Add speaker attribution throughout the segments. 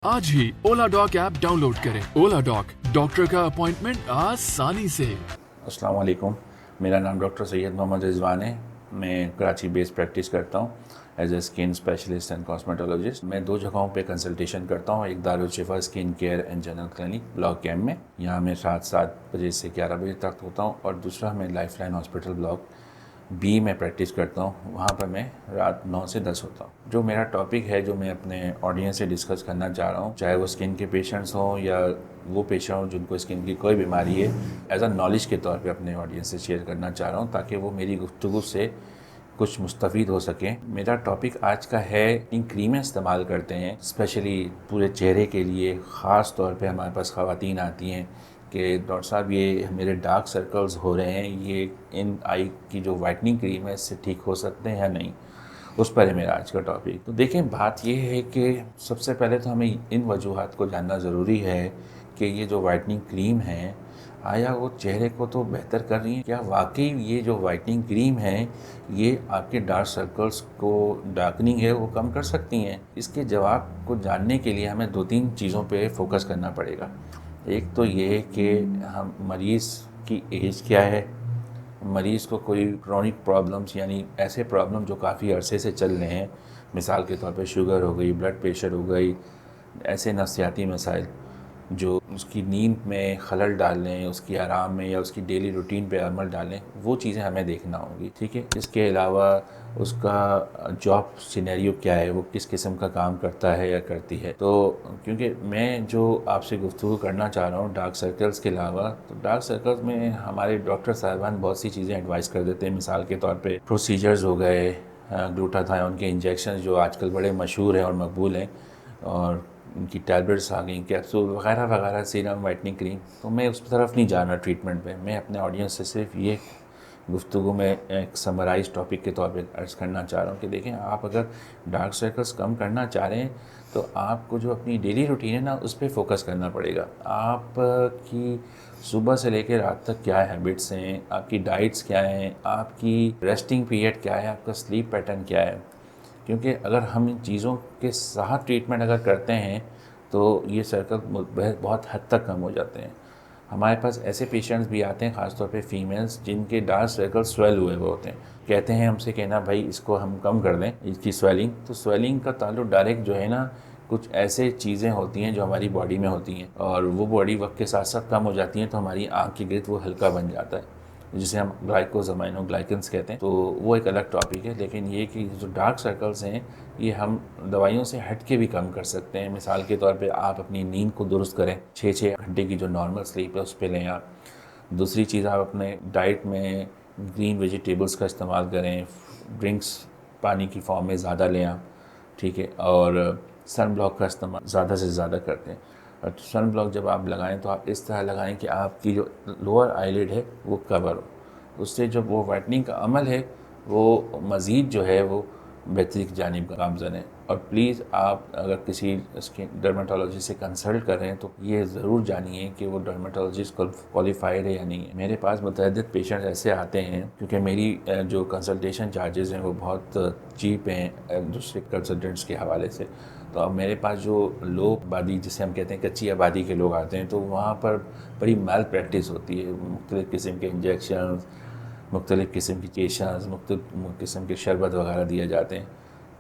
Speaker 1: आज ही ओला dock app download करें। ओला dock, doctor का अपॉइंटमेंट आसानी से।
Speaker 2: अस्सलाम वालेकुम, मेरा नाम डॉक्टर सैयद मोहम्मद रिजवान है। मैं कराची बेस्ड प्रैक्टिस करता हूँ as a skin specialist and cosmetologist. मैं दो जगहों पे कंसल्टेशन करता हूँ, एक दारुल शिफा skin care and general clinic block camp में, यहाँ मैं 7 बजे से 11 बजे तक होता हूँ, और दूसरा मैं लाइफलाइन हॉस्पिटल ब्लॉक बी में प्रैक्टिस करता हूँ, वहाँ पर मैं रात 9 से 10 होता हूँ। जो मेरा टॉपिक है, जो मैं अपने ऑडियंस से डिस्कस करना चाह रहा हूँ, चाहे वो स्किन के पेशेंट्स हों या वो पेशेंट हों जिनको स्किन की कोई बीमारी है, एज अ नॉलेज के तौर पे अपने ऑडियंस से शेयर करना चाह रहा हूँ, ताकि वो मेरी गुफ्तगू से कुछ मुस्तफ़ीद हो सके। मेरा टॉपिक आज का है, इन क्रीमें इस्तेमाल करते हैं स्पेशली पूरे चेहरे के लिए। ख़ास तौर पे हमारे पास ख़वातीन आती हैं कि डॉक्टर साहब ये मेरे डार्क सर्कल्स हो रहे हैं, ये इन आई की जो वाइटनिंग क्रीम है इससे ठीक हो सकते हैं या नहीं। उस पर है मेरा आज का टॉपिक। तो देखें, बात ये है कि सबसे पहले तो हमें इन वजूहात को जानना ज़रूरी है कि ये जो वाइटनिंग क्रीम है, आया वो चेहरे को तो बेहतर कर रही है, क्या वाकई ये जो वाइटनिंग क्रीम है ये आपके डार्क सर्कल्स को डार्कनिंग है वो कम कर सकती हैं? इसके जवाब को जानने के लिए हमें 2-3 चीज़ों पे फोकस करना पड़ेगा। एक तो ये कि हम मरीज़ की एज क्या है, मरीज़ को कोई क्रोनिक प्रॉब्लम्स यानी ऐसे प्रॉब्लम जो काफ़ी अरसे से चल रहे हैं, मिसाल के तौर पे शुगर हो गई, ब्लड प्रेशर हो गई, ऐसे नफ्सियाती मसाइल जो उसकी नींद में खलल डाल लें, उसकी आराम में या उसकी डेली रूटीन पे अमल डालें, वो चीज़ें हमें देखना होंगी, ठीक है। इसके अलावा उसका जॉब सिनेरियो क्या है, वो किस किस्म का काम करता है या करती है। तो क्योंकि मैं जो आपसे गुफ्तगू करना चाह रहा हूँ डार्क सर्कल्स के अलावा, तो डार्क सर्कल्स में हमारे डॉक्टर साहिबान बहुत सी चीज़ें एडवाइस कर देते हैं। मिसाल के तौर पर प्रोसीजर्स हो गए, ग्लूटाथायोन के इंजेक्शन जो आजकल बड़े मशहूर हैं और मकबूल हैं, और उनकी टैबलेट्स आ गई, कैप्सूल वगैरह वगैरह, सीरम, वाइटनिंग क्रीम। तो मैं उस तरफ नहीं जा रहा ट्रीटमेंट पे। मैं अपने ऑडियंस से सिर्फ ये गुफ्तगू में एक समराइज टॉपिक के तौर पे अर्ज़ करना चाह रहा हूँ कि देखें, आप अगर डार्क सर्कल्स कम करना चाह रहे हैं तो आपको जो अपनी डेली रूटीन है ना, उस पर फोकस करना पड़ेगा। आपकी सुबह से लेकर रात तक क्या हैबिट्स हैं, आपकी डाइट्स क्या हैं, आपकी रेस्टिंग पीरियड क्या है, आपका स्लीप पैटर्न क्या है। क्योंकि अगर हम इन चीज़ों के साथ ट्रीटमेंट अगर करते हैं तो ये सर्कल बहुत हद तक कम हो जाते हैं। हमारे पास ऐसे पेशेंट्स भी आते हैं, ख़ासतौर पे फीमेल्स, जिनके डार्क सर्कल स्वेल हुए हुए होते हैं। कहते हैं हमसे कि ना भाई इसको हम कम कर दें, इसकी स्वेलिंग। तो स्वेलिंग का ताल्लुक डायरेक्ट जो है ना, कुछ ऐसे चीज़ें होती हैं जो हमारी बॉडी में होती हैं, और वो बॉडी वक्त के साथ साथ कम हो जाती हैं, तो हमारी आँख के गिर्द वो हल्का बन जाता है, जिसे हम ग्लाइकोज़माइनोग्लाइकेंस कहते हैं। तो वो एक अलग टॉपिक है। लेकिन ये कि जो डार्क सर्कल्स हैं ये हम दवाइयों से हट के भी कम कर सकते हैं। मिसाल के तौर पे आप अपनी नींद को दुरुस्त करें, 6 घंटे की जो नॉर्मल स्लीप है उस पर लें आप। दूसरी चीज़, आप अपने डाइट में ग्रीन वेजिटेबल्स का इस्तेमाल करें, ड्रिंक्स पानी की फॉर्म में ज़्यादा लें आप, ठीक है। और सन ब्लॉक का इस्तेमाल ज़्यादा से ज़्यादा करते हैं। और सन ब्लॉक जब आप लगाएं तो आप इस तरह लगाएं कि आपकी जो लोअर आईलिड है वो कवर हो। उससे जब वो वाइटनिंग का अमल है वो मज़ीद जो है वो बेहतरी की जानिब गामज़न है। और प्लीज़ आप अगर किसी स्किन डर्मेटोलॉजिस्ट से कंसल्ट कर रहे हैं तो ये ज़रूर जानिए कि वो डर्मेटोलॉजिस्ट क्वालिफाइड है या नहीं है। मेरे पास मुतअद्दिद पेशेंट्स ऐसे आते हैं, क्योंकि मेरी जो कंसल्टेशन चार्जेस हैं वो बहुत चीप हैं दूसरे कंसल्टेंट्स के हवाले से। तो अब मेरे पास जो लोग आबादी, जिसे हम कहते हैं कच्ची आबादी के लोग आते हैं, तो वहाँ पर बड़ी मैल प्रैक्टिस होती है। मुख्तलिफ़ किस्म के इंजेक्शन, मुख्तलिफ़ किस्म की केशंस, मुख्तलिफ़ किस्म के शरबत वगैरह दिए जाते हैं।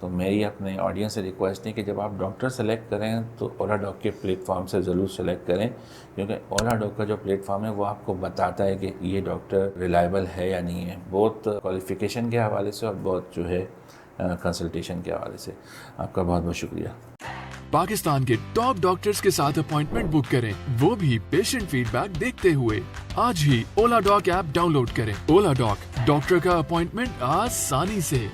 Speaker 2: तो मेरी अपने ऑडियंस से रिक्वेस्ट है कि जब आप डॉक्टर सेलेक्ट करें तो ओला डॉक के प्लेटफॉर्म से ज़रूर सेलेक्ट करें, क्योंकि ओला डॉक का जो प्लेटफॉर्म है वो आपको बताता है कि ये डॉक्टर रिलायबल है या नहीं है, बहुत क्वालिफ़िकेशन के हवाले से और बहुत जो है कंसल्टेशन के हवाले से। आपका बहुत बहुत शुक्रिया।
Speaker 1: पाकिस्तान के टॉप डॉक्टर्स के साथ अपॉइंटमेंट बुक करें, वो भी पेशेंट फीडबैक देखते हुए। आज ही ओला डॉक ऐप डाउनलोड करें। ओला डॉक, डॉक्टर का अपॉइंटमेंट आसानी से।